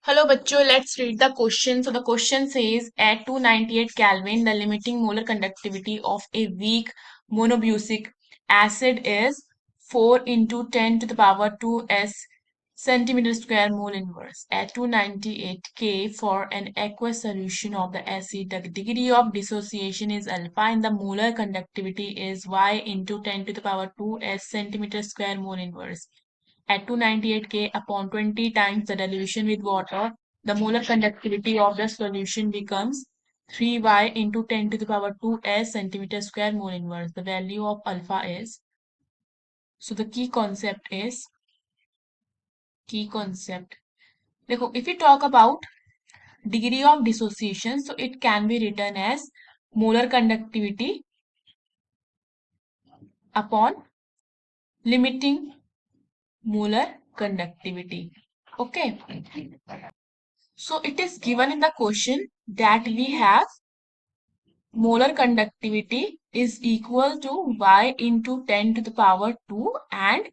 Hello bachcho, let's read the question. So the question says at 298 Kelvin, the limiting molar conductivity of a weak monobutyric acid is 4 into 10 to the power 2s centimeter square mole inverse. At 298 K for an aqueous solution of the acid, the degree of dissociation is alpha and the molar conductivity is y into 10 to the power 2s centimeter square mole inverse. At 298 K upon 20 times the dilution with water, the molar conductivity of the solution becomes 3y into 10 to the power 2s centimeter square mole inverse. The value of alpha is, so the key concept is, देखो, if we talk about degree of dissociation, so it can be written as molar conductivity upon limiting molar conductivity. Okay. So it is given in the question that we have molar conductivity is equal to y into 10 to the power 2 and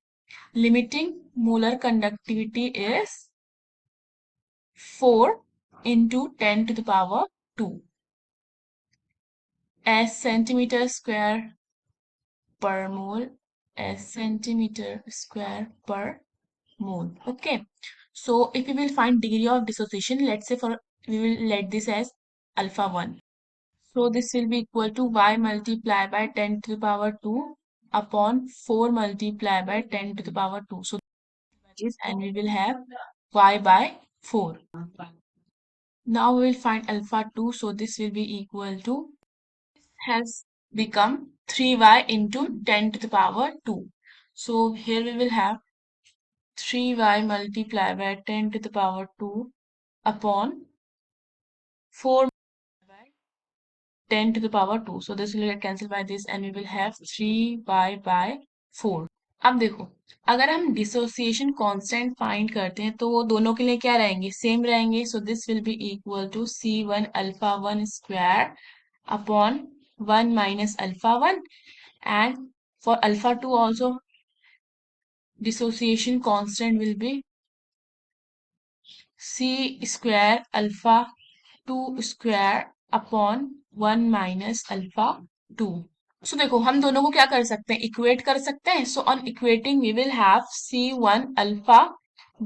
limiting molar conductivity is 4 into 10 to the power 2 as centimeter square per mole as centimeter square per mole. Okay. So if we will find degree of dissociation, let's say we will let this as alpha 1. So this will be equal to y multiplied by 10 to the power 2 upon 4 multiplied by 10 to the power 2. So this, and we will have y by 4. Now we will find alpha 2. So this will be equal to, has become 3y into 10 to the power 2. So here we will have 3y multiplied by 10 to the power 2 upon 4 by 10 to the power 2. So this will get cancelled by this and we will have 3y by 4. अब देखो, अगर हम dissociation constant find करते हैं तो वो दोनों के लिए क्या रहेंगे, सेम रहेंगे. So this will be equal to C1 alpha 1 square upon 1 minus alpha 1 and for alpha 2 also dissociation constant will be C square alpha 2 square upon 1 minus alpha 2. सो देखो, हम दोनों को क्या कर सकते हैं, इक्वेट कर सकते हैं. So on equating we will have C1 alpha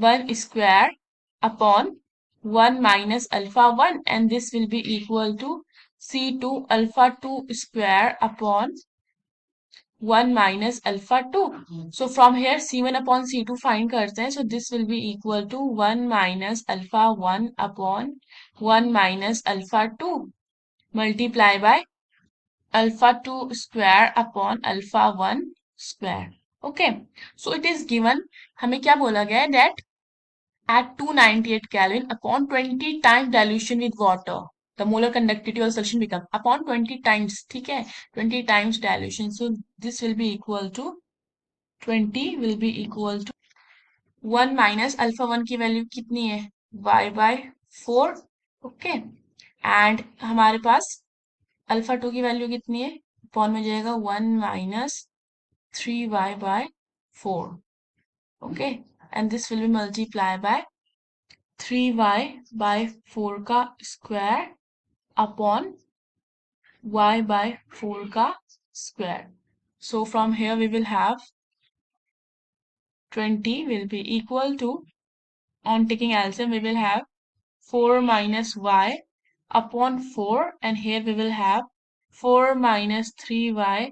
1 square upon 1 minus alpha 1 and this will be equal to C2 alpha 2 square upon 1 minus alpha 2. So from here C1 upon C2 find करते हैं. So this will be equal to 1 minus alpha 1 upon 1 minus alpha 2 multiply by alpha 2 square upon alpha 1 square. Okay. So it is given, हमें क्या बोला गया है, that at 298 Kelvin upon 20 times dilution with water, the molar conductivity of solution becomes upon 20 times, ठीक है, 20 times dilution. So this will be equal to 20 will be equal to 1 minus alpha 1 की value कितनी है, y by 4. Okay. And हमारे पास alpha 2 की value कितनी है, upon में जाएगा 1 minus 3y by 4. Okay. And this will B multiply by 3y by 4 का स्क्वायर अपॉन y by 4 का square. So from here we will have 20 will be equal to, on taking LCM we will have 4 minus y upon 4 and here we will have 4 minus 3y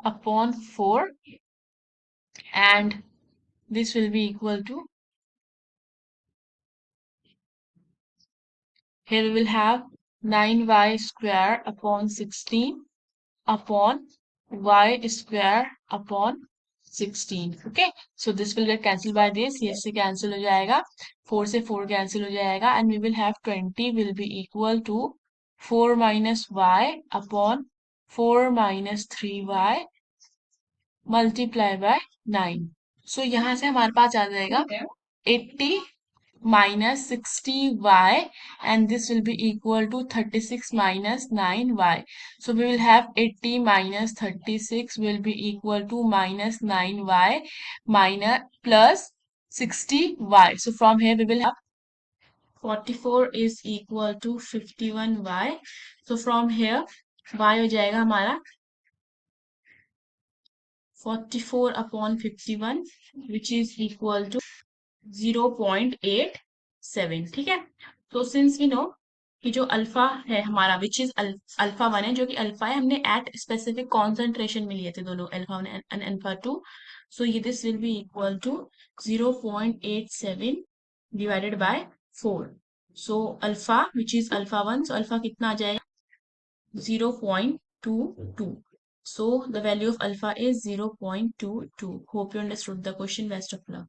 upon 4 and this will be equal to, here we will have 9y square upon 16 upon y square upon 16. Okay, so this will get cancelled by this. Yes से cancel हो जाएगा, 4 से 4 cancel हो जाएगा and we will have 20 will be equal to 4 minus y upon 4 minus 3y multiply by 9. So यहाँ से हमारे पास आ जाएगा 80 minus 60y and this will be equal to 36 minus 9y. So we will have 80 minus 36 will be equal to minus 9y minus plus 60y. So from here we will have 44 is equal to 51y. So from here y हो जाएगा हमारा 44 upon 51 which is equal to 0.87. ठीक है, तो since we know कि जो alpha है हमारा विच इज अल्फा वन है, जो कि अल्फा है, हमने एट स्पेसिफिक कॉन्सेंट्रेशन में लिए थे दोनों, alpha one and alpha two. So ये this will be equal to 0.87 divided by 4. So alpha which is alpha one, so alpha कितना आ जाएगा 0.22. So the value of alpha is 0.22. Hope you understood the question. Best of luck.